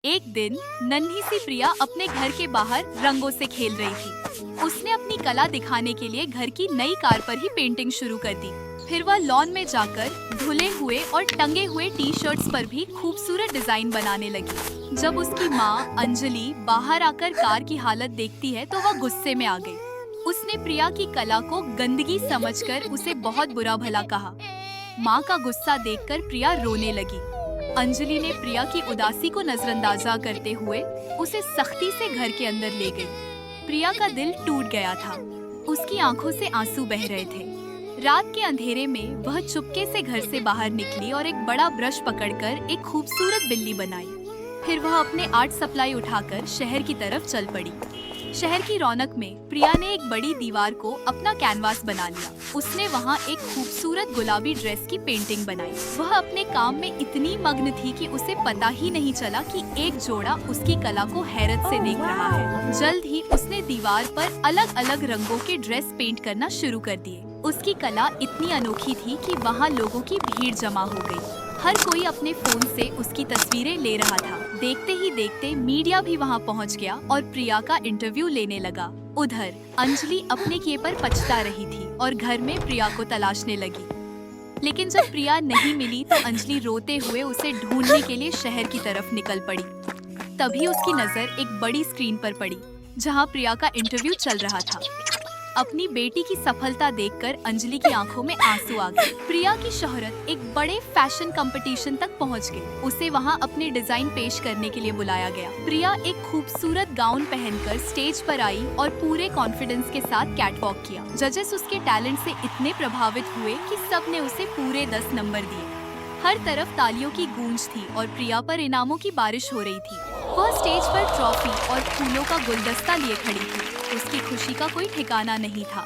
एक दिन नन्ही सी प्रिया अपने घर के बाहर रंगों से खेल रही थी। उसने अपनी कला दिखाने के लिए घर की नई कार पर ही पेंटिंग शुरू कर दी। फिर वह लॉन में जाकर धुले हुए और टंगे हुए टी शर्ट्स पर भी खूबसूरत डिजाइन बनाने लगी। जब उसकी माँ अंजलि बाहर आकर कार की हालत देखती है तो वह गुस्से में आ गई। उसने प्रिया की कला को गंदगी समझकर उसे बहुत बुरा भला कहा। माँ का गुस्सा देखकर प्रिया रोने लगी। अंजलि ने प्रिया की उदासी को नजरअंदाजा करते हुए उसे सख्ती से घर के अंदर ले गई। प्रिया का दिल टूट गया था। उसकी आंखों से आंसू बह रहे थे। रात के अंधेरे में वह चुपके से घर से बाहर निकली और एक बड़ा ब्रश पकड़कर एक खूबसूरत बिल्ली बनाई। फिर वह अपने आर्ट सप्लाई उठाकर शहर की तरफ चल पड़ी। शहर की रौनक में प्रिया ने एक बड़ी दीवार को अपना कैनवास बना लिया। उसने वहाँ एक खूबसूरत गुलाबी ड्रेस की पेंटिंग बनाई। वह अपने काम में इतनी मग्न थी कि उसे पता ही नहीं चला कि एक जोड़ा उसकी कला को हैरत से देख रहा है। जल्द ही उसने दीवार पर अलग अलग रंगों के ड्रेस पेंट करना शुरू कर दिए। उसकी कला इतनी अनोखी थी कि वहाँ लोगों की भीड़ जमा हो गई। हर कोई अपने फोन से उसकी तस्वीरें ले रहा था। देखते ही देखते मीडिया भी वहां पहुंच गया और प्रिया का इंटरव्यू लेने लगा। उधर अंजलि अपने किए पर पछता रही थी और घर में प्रिया को तलाशने लगी। लेकिन जब प्रिया नहीं मिली तो अंजलि रोते हुए उसे ढूंढने के लिए शहर की तरफ निकल पड़ी। तभी उसकी नजर एक बड़ी स्क्रीन पर पड़ी जहां प्रिया का इंटरव्यू चल रहा था। अपनी बेटी की सफलता देखकर अंजलि की आंखों में आंसू आ गए। प्रिया की शोहरत एक बड़े फैशन कंपटीशन तक पहुंच गई। उसे वहां अपने डिजाइन पेश करने के लिए बुलाया गया। प्रिया एक खूबसूरत गाउन पहनकर स्टेज पर आई और पूरे कॉन्फिडेंस के साथ कैटवॉक किया। जजेस उसके टैलेंट से इतने प्रभावित हुए कि सबने उसे पूरे 10 नंबर दिए। हर तरफ तालियों की गूंज थी और प्रिया पर इनामों की बारिश हो रही थी। वह स्टेज पर ट्रॉफी और फूलों का गुलदस्ता लिए खड़ी थी। उसकी खुशी का कोई ठिकाना नहीं था।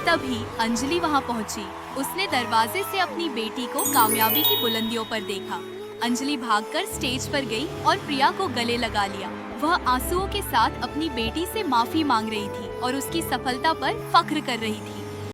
तभी अंजलि वहां पहुंची। उसने दरवाजे से अपनी बेटी को कामयाबी की बुलंदियों पर देखा। अंजलि भागकर स्टेज पर गई और प्रिया को गले लगा लिया। वह आंसुओं के साथ अपनी बेटी से माफी मांग रही थी और उसकी सफलता पर फख्र कर रही थी।